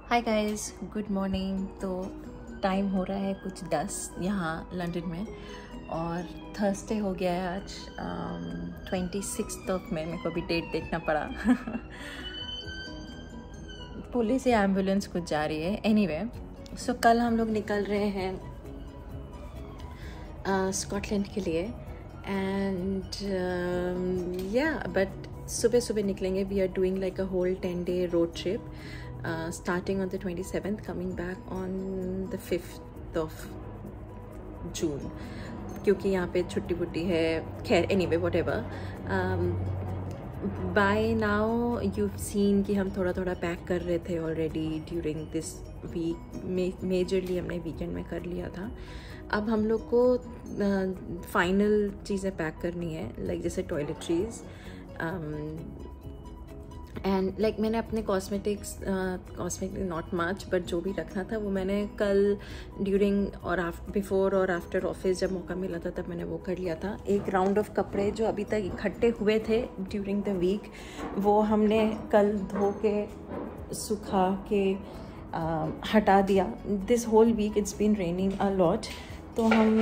Hi guys, good morning. तो time हो रहा है कुछ 10 यहाँ लंदन में और थर्सडे हो गया है आज 26 में। मेरे को भी डेट देखना पड़ा। पुलिस या एम्बुलेंस कुछ जा रही है। एनीवे, सो कल हम लोग निकल रहे हैं स्कॉटलैंड के लिए एंड या बट सुबह सुबह निकलेंगे। We are doing like a whole 10-day road trip starting on the 27th, coming back on the 5th of June, क्योंकि यहाँ पे छुट्टी वुट्टी है। खैर anyway whatever, by now you've seen कि हम थोड़ा थोड़ा पैक कर रहे थे already during this week. Majorly हमने वीकेंड में कर लिया था। अब हम लोग को फाइनल चीज़ें पैक करनी है, लाइक जैसे टॉयलेटरीज एंड लाइक मैंने अपने कॉस्मेटिक नॉट मच बट जो भी रखना था वो मैंने कल ड्यूरिंग और बिफोर और आफ्टर ऑफिस जब मौका मिला था तब मैंने वो कर लिया था। एक राउंड ऑफ कपड़े जो अभी तक इकट्ठे हुए थे ड्यूरिंग द वीक वो हमने कल धो के सुखा के हटा दिया। This whole week it's been raining a lot, तो हम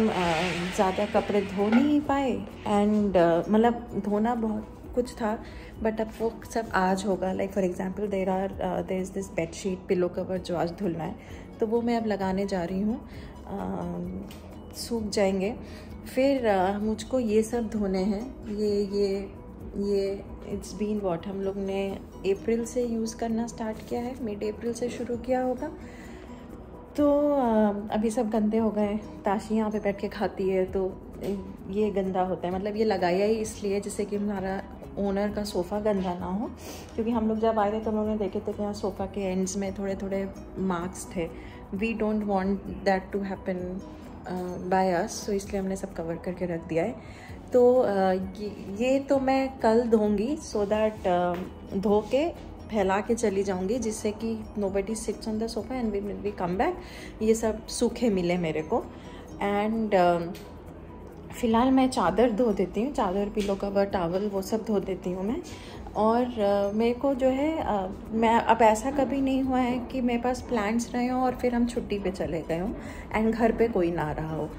ज़्यादा कपड़े धो नहीं पाए एंड मतलब धोना बहुत कुछ था बट अब वो सब आज होगा। Like for example there is this bedsheet pillow cover जो आज धुलना है, तो वो मैं अब लगाने जा रही हूँ। सूख जाएंगे। फिर मुझको ये सब धोने हैं। ये इट्स बीन वॉट हम लोग ने अप्रैल से यूज़ करना स्टार्ट किया है, मिड अप्रैल से शुरू किया होगा। तो अभी सब गंदे हो गए। ताशी यहाँ पे बैठ के खाती है तो ये गंदा होता है। मतलब ये लगाया ही इसलिए जिससे कि हमारा ओनर का सोफ़ा गंदा ना हो, क्योंकि हम लोग जब आए थे तो उन्होंने देखे थे कि यहाँ सोफ़ा के एंड्स में थोड़े थोड़े मार्क्स थे। We don't want that to happen by us, तो इसलिए हमने सब कवर करके रख दिया है। तो ये तो मैं कल धोंगी सो दैट धो के फैला के चली जाऊंगी, जिससे कि nobody sits on the sofa and we come back ये सब सूखे मिले मेरे को। एंड फ़िलहाल मैं चादर धो देती हूँ, चादर पिलो कवर टॉवल वो सब धो देती हूँ मैं। और मेरे को जो है मैं अब ऐसा कभी नहीं हुआ है कि मेरे पास प्लान्स रहे हों और फिर हम छुट्टी पे चले गए हों एंड घर पे कोई ना रहा हो।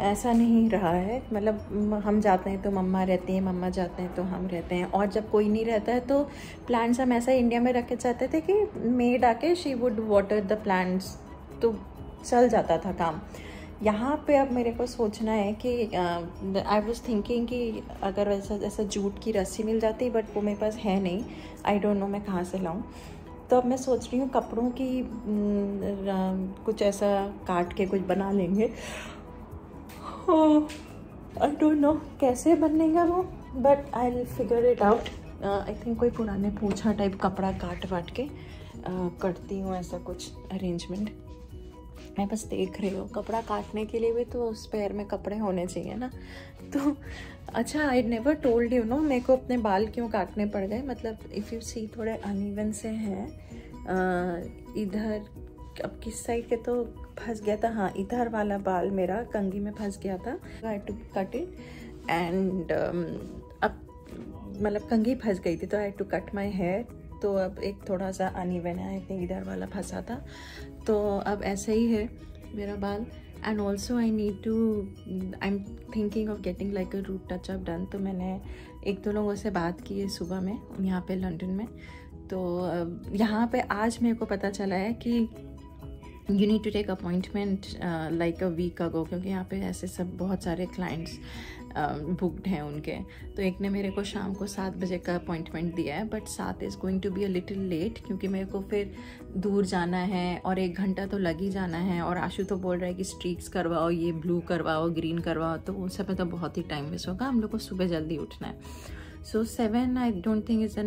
ऐसा नहीं रहा है। मतलब हम जाते हैं तो मम्मा रहती हैं, मम्मा जाते हैं तो हम रहते हैं, और जब कोई नहीं रहता है तो प्लांट्स हम ऐसा इंडिया में रख के चाहते थे कि मेड आके she would water the plants, तो चल जाता था काम। यहाँ पे अब मेरे को सोचना है कि आई वॉज थिंकिंग कि अगर ऐसा जूट की रस्सी मिल जाती, बट वो मेरे पास है नहीं। आई डोंट नो मैं कहाँ से लाऊं। तो अब मैं सोच रही हूँ कपड़ों की कुछ ऐसा काट के कुछ बना लेंगे। आई डोंट नो कैसे बनेगा वो, but I will figure it out. I think कोई पुराने पूछा टाइप कपड़ा काट वाट के करती हूँ ऐसा कुछ अरेंजमेंट। मैं बस देख रही हूँ। कपड़ा काटने के लिए भी तो उस पैर में कपड़े होने चाहिए ना। तो अच्छा, I never told you know मेरे को अपने बाल क्यों काटने पड़ गए। मतलब इफ़ यू सी थोड़े अनइवन से हैं इधर। अब किस साइड के तो फंस गया था, हाँ इधर वाला बाल मेरा कंघी में फंस गया था। I had to cut it and अब मतलब कंघी फंस गई थी तो I had to cut my hair. तो अब एक थोड़ा सा अनइवन है, आई थिंक इधर वाला फंसा था। तो अब ऐसे ही है मेरा बाल। And also I am thinking of getting like a root touch up done. तो मैंने एक दो लोगों से बात की है सुबह में यहाँ पे लंदन में। तो यहाँ पे आज मेरे को पता चला है कि you need to take appointment like a week ago, क्योंकि यहाँ पे ऐसे सब बहुत सारे क्लाइंट्स बुकड हैं उनके। तो एक ने मेरे को शाम को 7 बजे का अपॉइंटमेंट दिया है, but 7 is going to be a little late, क्योंकि मेरे को फिर दूर जाना है और 1 घंटा तो लग ही जाना है। और आशु तो बोल रहा है कि स्ट्रीक्स करवाओ, ये ब्लू करवाओ, ग्रीन करवाओ, तो उन सब में तो बहुत ही टाइम मिस होगा। हम लोग को सुबह जल्दी उठना है। सो 7 I don't think is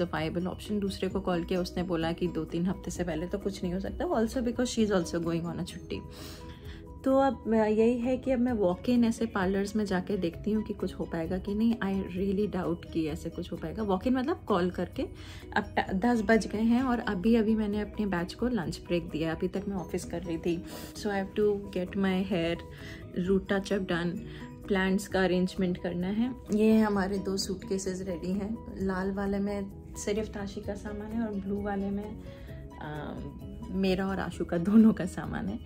a viable option. दूसरे को कॉल किया, उसने बोला कि 2-3 हफ्ते से पहले तो कुछ नहीं हो सकता, also because she is also going on a छुट्टी। तो अब यही है कि अब मैं वॉक इन ऐसे पार्लर्स में जाके देखती हूँ कि कुछ हो पाएगा कि नहीं। आई रियली डाउट कि ऐसे कुछ हो पाएगा। वॉक इन मतलब कॉल करके। अब 10 बज गए हैं और अभी मैंने अपने बैच को लंच ब्रेक दिया। अभी तक मैं ऑफिस कर रही थी। So I have to get my hair root touch up done. Plants का अरेंजमेंट करना है। ये हमारे 2 सूटकेसेस रेडी हैं। लाल वाले में सिर्फ ताशी का सामान है और ब्लू वाले में मेरा और आशु का दोनों का सामान है।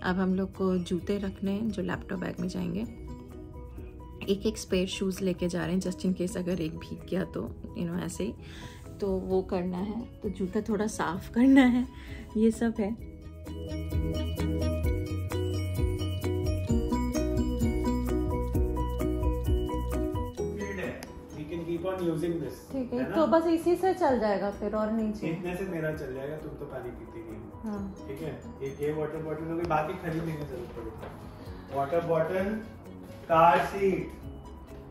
अब हम लोग को जूते रखने हैं जो लैपटॉप बैग में जाएंगे। एक एक स्पेयर शूज़ लेके जा रहे हैं जस्ट इन केस अगर एक भीग गया तो ऐसे ही तो वो करना है। तो जूता थोड़ा साफ करना है, ये सब है। ठीक है, तो बस इसी से चल जाएगा फिर और नीचे इतने से मेरा चल जाएगा। तुम तो पानी पीती नहीं। हाँ। ठीक है, ये वाटर बॉटल होगी, बाकी खरीदने की जरूरत पड़ेगी। वाटर बॉटल, कार सीट,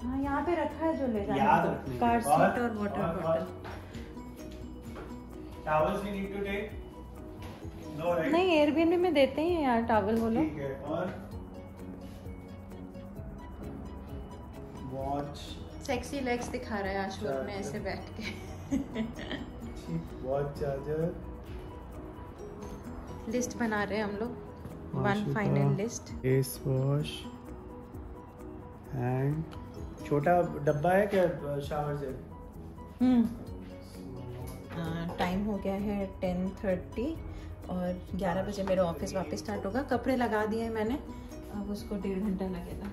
हाँ यहाँ पे रखा है जो ले जाना, याद रखने कार सीट और water bottle. Towels we need to take? No right? नहीं, एयरबीएनबी में देते हैं यार टॉवल वो लोग। ठीक है, और वॉच, सेक्सी लेग्स दिखा रहा है आशु अपने ऐसे बैठ के। Watch, charger. लिस्ट बना रहे हैं हम लोग, one final list. Face wash and छोटा डब्बा है क्या शावर जेल? टाइम हो गया है 10:30 और 11 बजे मेरा ऑफिस वापस स्टार्ट होगा। कपड़े लगा दिए मैंने, अब उसको 1.5 घंटा लगेगा।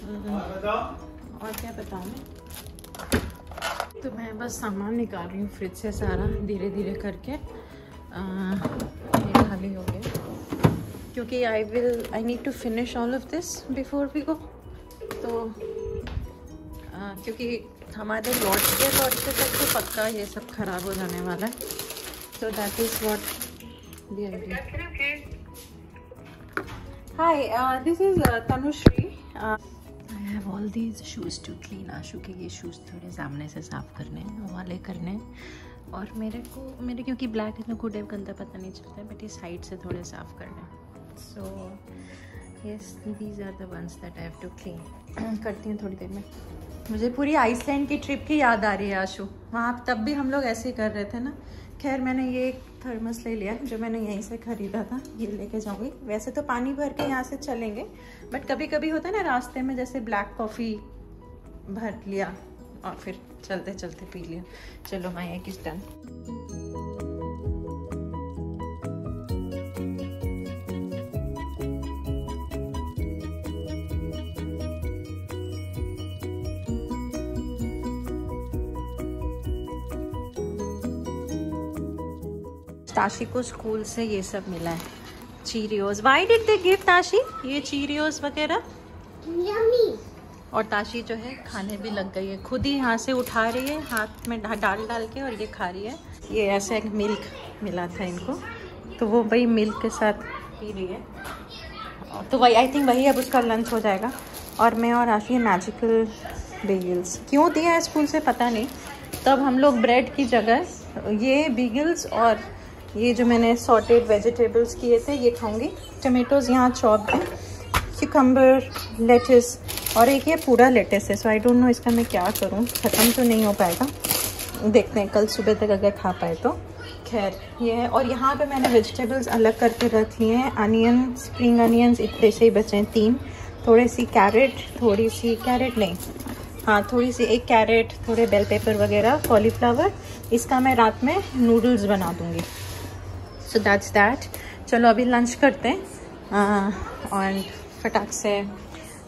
और बताओ, और क्या बताऊँ मैं? तो मैं बस सामान निकाल रही हूँ फ्रिज से सारा धीरे धीरे करके। ये खाली हो गया क्योंकि I need to finish all of this before we go. तो क्योंकि हमारे लौटते तक तो पक्का ये सब खराब हो जाने वाला है। तो that is what we are doing. Hi, this is Tanushree. I have all these shoes to clean। Ashu के ये शूज़ थोड़े सामने से साफ़ करने हैं, वो वाले करने हैं। और मेरे क्योंकि ब्लैक है तो गुड है गंदा पता नहीं चलता है, बट ये साइड से थोड़े साफ़ करने हैं। So yes, these are the ones that I have to clean. करती हूँ थोड़ी देर में। मुझे पूरी आइसलैंड की ट्रिप की याद आ रही है आशु। वहाँ तब भी हम लोग ऐसे ही कर रहे थे ना। खैर मैंने ये एक थर्मस ले लिया जो मैंने यहीं से ख़रीदा था, ये लेके जाऊँगी। वैसे तो पानी भर के यहाँ से चलेंगे, बट कभी कभी होता है ना रास्ते में, जैसे ब्लैक कॉफ़ी भर लिया और फिर चलते चलते पी लिया। चलो माई एक इज डन। ताशी को स्कूल से ये सब मिला है, Cheerios. Why did they give Tashi ये चीरियोज वगैरह? यम्मी। और ताशी जो है खाने भी लग गई है, खुद ही यहाँ से उठा रही है हाथ में डाल के और ये खा रही है। ये ऐसे एक मिल्क मिला था इनको, तो वो वही मिल्क के साथ पी रही है। तो वही आई थिंक वही अब उसका लंच हो जाएगा। और मैं और आशी मैजिकल बीगल्स क्यों दिया है स्कूल से पता नहीं। तब हम लोग ब्रेड की जगह ये बीगल्स और ये जो मैंने सॉटेड वेजिटेबल्स किए थे ये खाऊंगी। टमेटोज़ यहाँ चॉप है, क्यूकम्बर, लेटिस और एक ये पूरा लेटिस है। सो आई डोंट नो इसका मैं क्या करूँ, ख़त्म तो नहीं हो पाएगा, देखते हैं कल सुबह तक अगर खा पाए तो। खैर ये है। और यहाँ पे मैंने वेजिटेबल्स अलग करके रख लिए हैं। अनियन, स्प्रिंग अनियंस इतने से ही बचे हैं 3, थोड़ी सी कैरेट, थोड़ी सी कैरेट नहीं, हाँ थोड़ी सी एक कैरेट, थोड़े बेल पेपर वगैरह, कॉलीफ्लावर। इसका मैं रात में नूडल्स बना दूँगी। So that's that. चलो अभी लंच करते हैं और फटाक से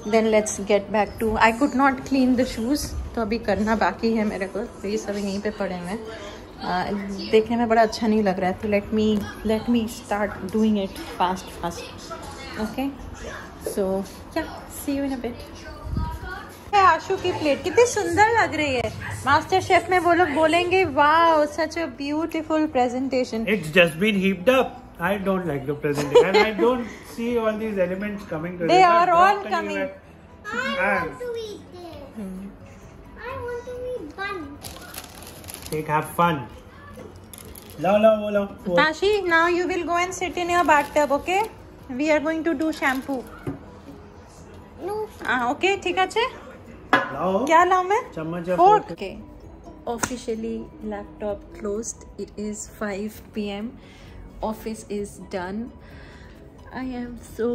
then let's get back to. I could not clean the shoes, तो अभी करना बाकी है मेरे को। तो ये सब यहीं पे पड़े हुए हैं, देखने में बड़ा अच्छा नहीं लग रहा है। तो let me start doing it fast. Okay, so ya see you in a bit. आशु की प्लेट कितनी सुंदर लग रही है। मास्टर शेफ में वो लोग बोलेंगे wow such a beautiful presentation. It's just been heaped up. I don't like the presentation and I don't see all these elements coming together. They are all coming. I want to eat this. I want to eat bun. Take have fun. Lao. Tashi, now you will go and sit in your bathtub, okay? We are going to do shampoo. No. Okay, ठीक है। लाओ। क्या लाऊं मैं? चम्मच या fork. Okay. Officially laptop closed. It is 5 PM. Office is done. I am so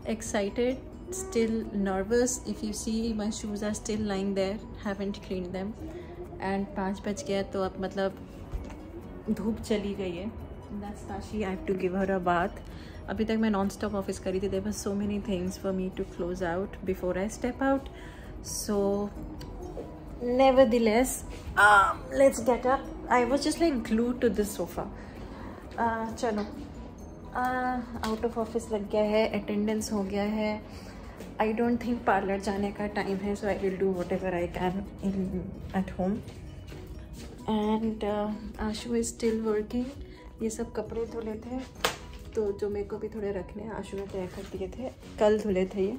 excited. Still nervous. If you see, my shoes are still lying there. Haven't cleaned them. And 5 बज गया तो अब मतलब धूप चली गई है। That's Tashi, I have to give her a bath. अभी तक मैं नॉन स्टॉप ऑफिस करी थी। There were so many things for me to close out before I step out. So nevertheless, let's get up. I was just like glued to this sofa. चलो, out of office लग गया है, attendance हो गया है। I don't think parlour जाने का time है, so I will do whatever I can in at home. And Ashu is still working. ये सब कपड़े धुले थे तो जो मेरे को भी थोड़े रखने हैं, आशु ने तय कर दिए थे, कल धुले थे ये।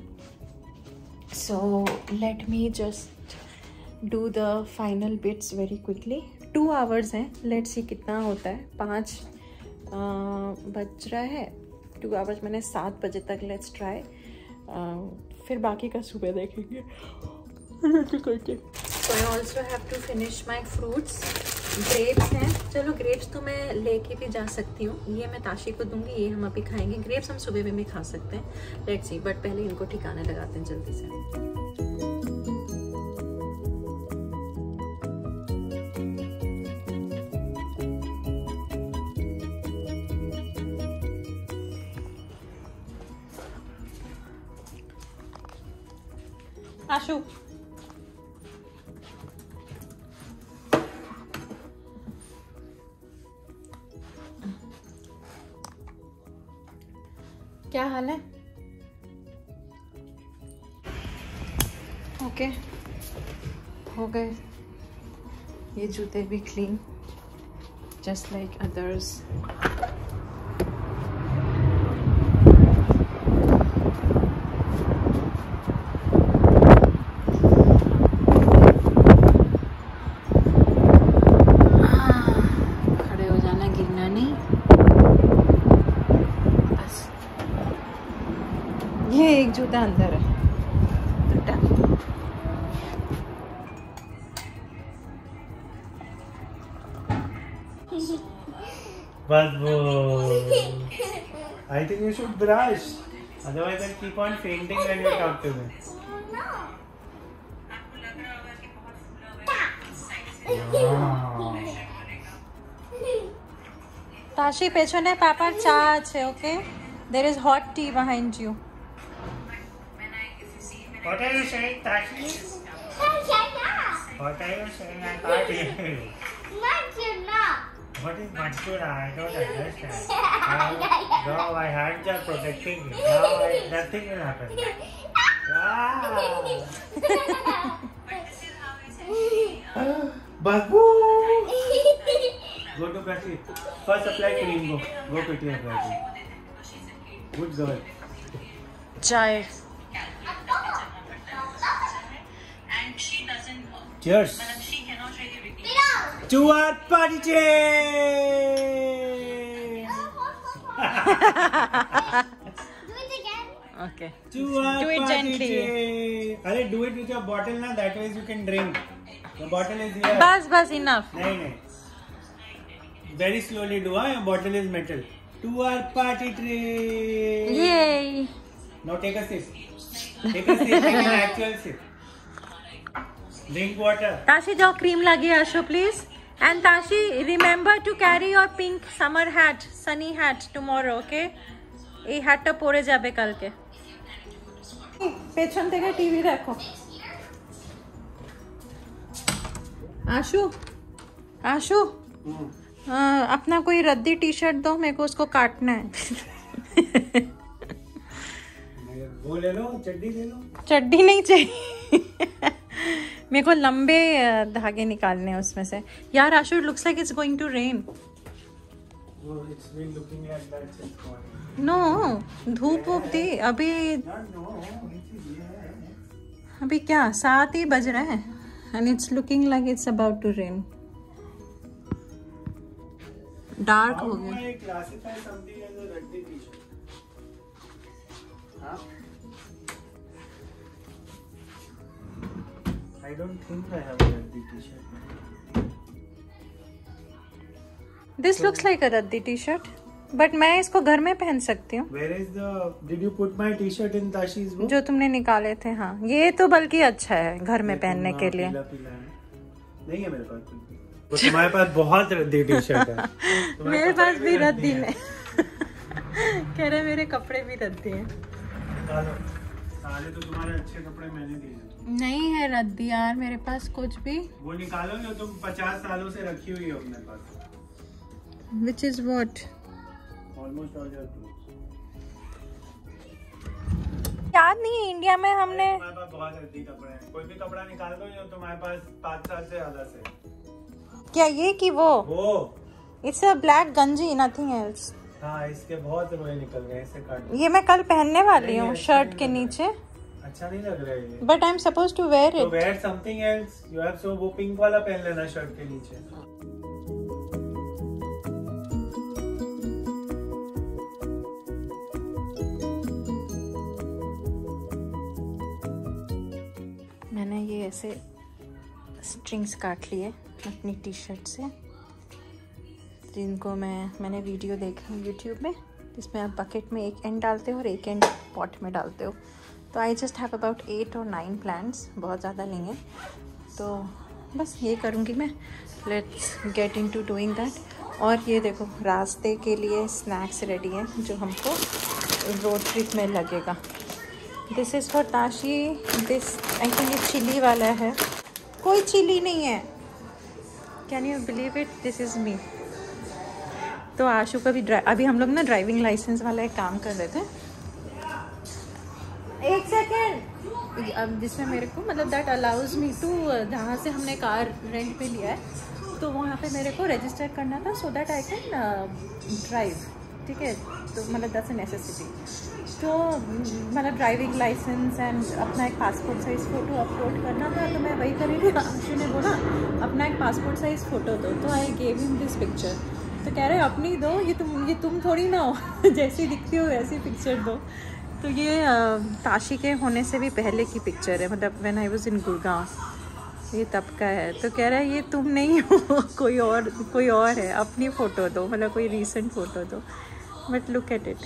So let me just do the final bits very quickly. 2 hours हैं, लेट्स सी कितना होता है। 5 बज रहा है, 2 आवर्स मैंने 7 बजे तक, लेट्स ट्राई। फिर बाकी का सुबह देखेंगे करके। So I also have to finish my fruits. Grapes हैं, चलो ग्रेप्स तो मैं लेके भी जा सकती हूँ। ये मैं ताशी को दूंगी, ये हम अभी खाएंगे। ग्रेप्स हम सुबह में भी खा सकते हैं, लेट्स सी। बट पहले इनको ठिकाने लगाते हैं जल्दी से। आशु, क्या हाल है? ओके, हो गए ये जूते भी क्लीन, जस्ट लाइक अदर्स। ये एक जूता अंदर है। I think you should brush. Otherwise, I'll keep on fainting when you talk to me. Tashi, পেছনে পাপার চা আছে, okay? There is hot tea behind you. What are you saying, Tashi? What are you saying? I can't hear you. What is Matsura? I don't understand. No, my hands are protecting you. Now nothing will happen. Babu! Go to brush it. First apply cream. Go quickly apply cream. Good girl. Chai. Cheers. To our party chain. Do it again. Okay. To our Do it party gently. chain. Arey, do it with your bottle now. That way you can drink. The bottle is here. बस enough. नहीं. Very slowly do. Your bottle is metal. To our party train. Yay. Now take a sip. Take a sip. Take an actual sip. Drink water. Tashi, जाओ cream लगी आशु please. And Tashi, remember to carry your pink summer hat, sunny hat tomorrow, okay? এই হ্যাটটা পরে যাবে কালকে। পেছন থেকে TV দেখো। आशु, आशु, अपना कोई रद्दी टी शर्ट दो, मेरे को उसको काटना है। वो ले लो, चड्डी ले लो। चड्डी नहीं चाहिए, मेरे को लंबे धागे निकालने हैं उसमें से। यार Ashu, looks like it's going to rain. No, धूप वूप थी अभी। अभी क्या 7 ही बज रहे हैं and it's looking like it's about to rain. Dark हो गया। I don't think I have a Raddi t-shirt. This looks like a Raddi t-shirt, but मैं इसको घर में पहन सकती हूँ। Where is the? Did you put my t-shirt in Tashi's book? जो तुमने निकाले थे, हाँ। ये तो बल्कि अच्छा है घर में पहनने के लिए। पीला है। नहीं है मेरे पास। तो तुम्हारे पास बहुत रद्दी टी शर्ट है। मेरे पास भी रद्दी नहीं। कह रहे मेरे कपड़े भी रद्दी हैं। सारे तो तुम्हारे अच्छे कपड़े मैंने दिए हैं। नहीं है रद्दी यार मेरे पास कुछ भी। वो निकालो जो तुम 50 सालों से रखी हुई हो अपने पास। Which is what? Almost all your clothes. याद नहीं इंडिया में हमने तुम्हारे पास बहुत रद्दी कपड़े हैं। कोई भी कपड़ा निकाल दो जो तुम्हारे पास 5 साल से ज्यादा से। क्या ये कि वो? It's a black गंजी, nothing else. हाँ, इसके बहुत रोए निकल गए, इसे काट। ये मैं कल पहनने वाली हूँ शर्ट के नीचे। अच्छा नहीं लग रहा है ये। But I'm supposed to wear it. So wear something else. You have so वो पिंक वाला पहन लेना शर्ट के नीचे। मैंने ये ऐसे स्ट्रिंग्स काट लिए अपनी टी शर्ट से, जिनको मैंने वीडियो देखा YouTube में, जिसमें आप बकेट में एक एंड डालते हो और एक एंड पॉट में डालते हो। तो आई जस्ट हैव अबाउट 8 और 9 प्लांट्स, बहुत ज़्यादा नहीं है। तो बस ये करूँगी मैं। Let's get into doing that. और ये देखो रास्ते के लिए स्नैक्स रेडी हैं जो हमको रोड ट्रिप में लगेगा। This is for Tashi. This I think ये चिली वाला है। कोई चिली नहीं है। Can you believe it? This is me. तो आशु का भी अभी हम लोग ना ड्राइविंग लाइसेंस वाला एक काम कर रहे थे। एक सेकेंड। अब जिसमें मेरे को मतलब दैट अलाउज मी टू, जहाँ से हमने कार रेंट पे लिया है तो वहाँ पे मेरे को रजिस्टर करना था so that I can drive. ठीक है, तो मतलब दैट्स अ नेसेसिटी। तो मतलब ड्राइविंग लाइसेंस एंड अपना एक पासपोर्ट साइज़ फ़ोटो अपलोड करना था। तो मैं वही कर रही थी। आशु ने बोला अपना एक पासपोर्ट साइज़ फ़ोटो दो। तो I gave him this picture. तो कह रहे अपनी दो, ये तुम थोड़ी ना हो। जैसी दिखती हो वैसी पिक्चर दो। तो ये ताशी के होने से भी पहले की पिक्चर है, मतलब when I was in Gurgaon, ये तब का है। तो कह रहा है ये तुम नहीं हो, कोई और है, अपनी फ़ोटो दो, मतलब कोई रीसेंट फ़ोटो दो। बट लुक एट इट,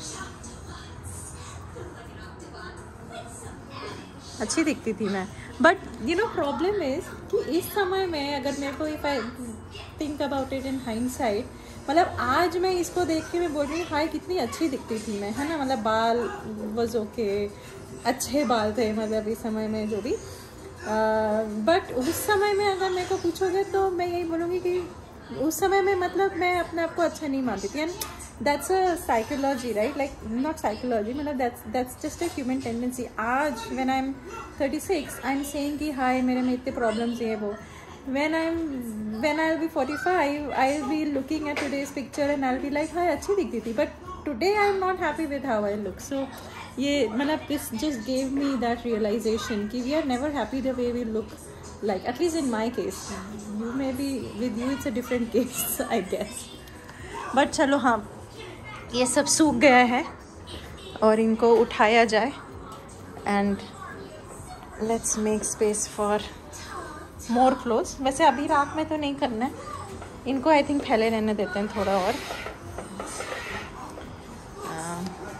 अच्छी दिखती थी मैं। But you know problem is कि इस समय में अगर मेरे को if I think about it in hindsight, मतलब आज मैं इसको देख के मैं बोल रही हूँ हाय कितनी अच्छी दिखती थी मैं, है ना। मतलब बाल वॉज ओके, अच्छे बाल थे मतलब इस समय में जो भी। बट उस समय में अगर मेरे को पूछोगे तो मैं यही बोलूँगी कि उस समय में मतलब मैं अपने आप को अच्छा नहीं मानती थी। And that's a psychology right, like not psychology, मतलब that's just a human tendency. आज when I am 36 I am saying कि हाय मेरे में इतने प्रॉब्लम्स ये वो। when I'll be 45 I'll be looking at today's picture and I'll be like हाय अच्छी दिखती थी, but today I'm not happy with how I look. So ये मतलब this just gave me that realization कि we are never happy the way we look like, at least in my case. You may be, with you it's a different case I guess. But चलो हाँ, ये सब सूख गया है और इनको उठाया जाए and let's make space for more close. वैसे अभी रात में तो नहीं करना है इनको, आई थिंक फैले रहने देते हैं थोड़ा और।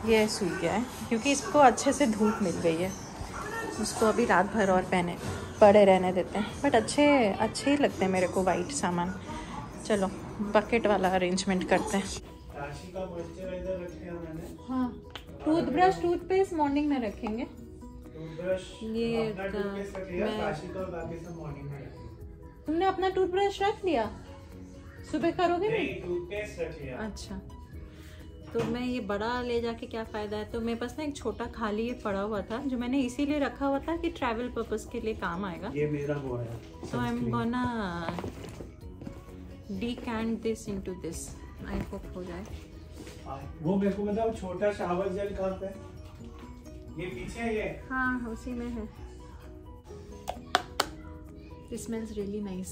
ये सूख गया है क्योंकि इसको अच्छे से धूप मिल गई है। उसको अभी रात भर और पड़े रहने देते हैं। बट अच्छे ही लगते हैं मेरे को वाइट सामान। चलो बकेट वाला अरेंजमेंट करते हैं। हाँ, टूथब्रश टूथपेस्ट मॉर्निंग में रखेंगे। ये तुमने अपना टूथब्रश रख लिया? सुबह करोगे नहीं? टूथपेस्ट रख लिया। अच्छा, तो मैं ये बड़ा ले जाके क्या फ़ायदा है। तो मेरे पास ना एक छोटा खाली ये पड़ा हुआ था जो मैंने इसीलिए रखा हुआ था कि ट्रैवल पर्पस के लिए काम आएगा। ये मेरा वो है। तो I am gonna decant this into this. I hope हो जाए। वो मेरे को मतलब छोटा शावर जेल कहाँ पे? ये पीछे है ये? हाँ उसी में है। It smells really nice.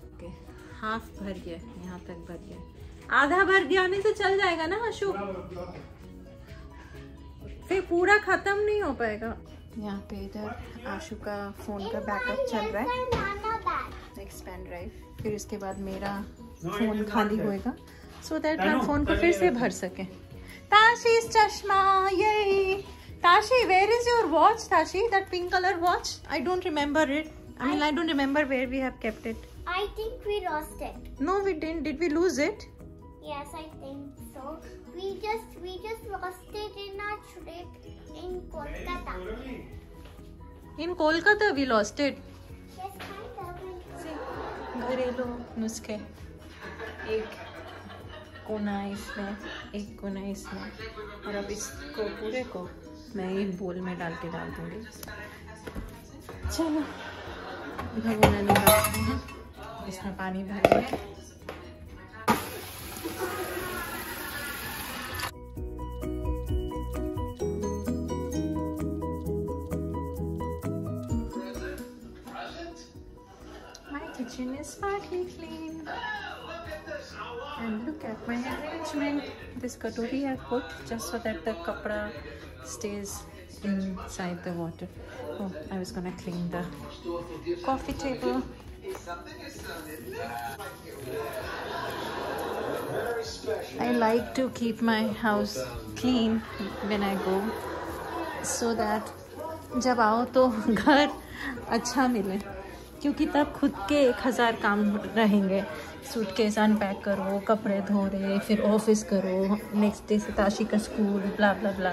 Okay, half भर गया, यहाँ तक भर गया। आधा भर गया नहीं तो चल जाएगा ना आशु, फिर पूरा खत्म नहीं हो पाएगा। यहाँ पे इधर आशु का फोन का बैकअप चल रहा है, एक्सपेंड ड्राइव। फिर इसके बाद मेरा फोन खाली होएगा सो दैट मैं फोन को फिर से भर सके। ताशी's चश्मा, yay! Tashi, where is your watch, Tashi? That pink color watch? I don't remember it. I mean, I don't remember where we have kept it. I think we lost it. No, we didn't. Did we lose it? Yes, I think so. We just lost it in our trip in Kolkata. In Kolkata, we lost it. Yes, kind of. घरेलू नुस्खे, एक कोना इसमें, एक कोना इसमें, और अब इसको पूरे को मैं एक बोल में डाल दूंगी। चलो भगोना लगाते हैं, इसमें पानी भरेंगे। Kitchen is partly clean, and look at my arrangement. This katori I put just so that the kapda stays inside the water. Oh, I was gonna clean the coffee table. I like to keep my house clean when I go, so that जब आओ तो घर अच्छा मिले, क्योंकि तब खुद के 1000 काम रहेंगे। सूटकेस अनपैक करो, कपड़े धो रहे, फिर ऑफिस करो, नेक्स्ट डे से ताशी का स्कूल, ब्ला ब्ला ब्ला।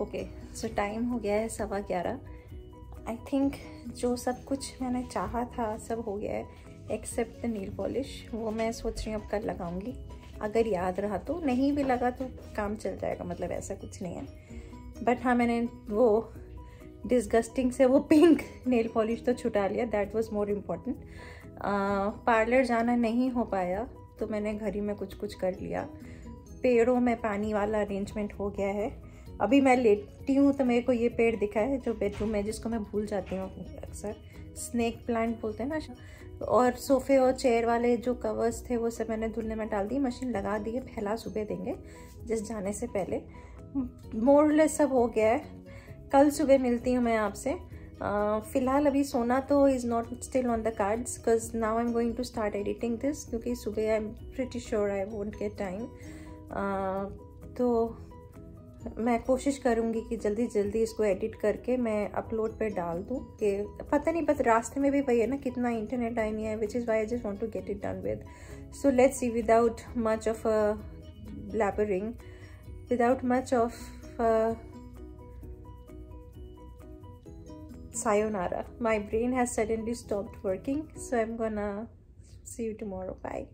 ओके, सो टाइम हो गया है 11:15। आई थिंक जो सब कुछ मैंने चाहा था सब हो गया है, एक्सेप्ट द नील पॉलिश। वो मैं सोच रही हूँ अब कल लगाऊंगी, अगर याद रहा तो, नहीं भी लगा तो काम चल जाएगा, मतलब ऐसा कुछ नहीं है। बट हाँ, मैंने वो डिस्गस्टिंग से वो पिंक नेल पॉलिश तो छुटा लिया, that was more important. Parlour जाना नहीं हो पाया तो मैंने घर ही में कुछ कुछ कर लिया। पेड़ों में पानी वाला अरेंजमेंट हो गया है। अभी मैं लेटी हूँ तो मेरे को ये पेड़ दिखा है जो बेडरूम में, जिसको मैं भूल जाती हूँ अक्सर, स्नेक प्लांट बोलते हैं ना। और सोफे और चेयर वाले जो कवर्स थे वो सब मैंने धुलने में डाल दिए, मशीन लगा दी है, फैला सुबह देंगे जिस जाने से पहले। मोरलेस सब हो गया है, कल सुबह मिलती हूँ मैं आपसे। फ़िलहाल अभी सोना तो is not still on the cards, because now I am going to start editing this, क्योंकि सुबह I am pretty sure I won't get time. तो मैं कोशिश करूँगी कि जल्दी जल्दी इसको एडिट करके मैं अपलोड पे डाल दूँ। कि पता नहीं, बस रास्ते में भी वही है ना, कितना इंटरनेट टाइम नहीं है, which is why I just want to get it done with. So let's see, without much of blabbering, without much of sayonara. My brain has suddenly stopped working, so I'm gonna see you tomorrow. Bye.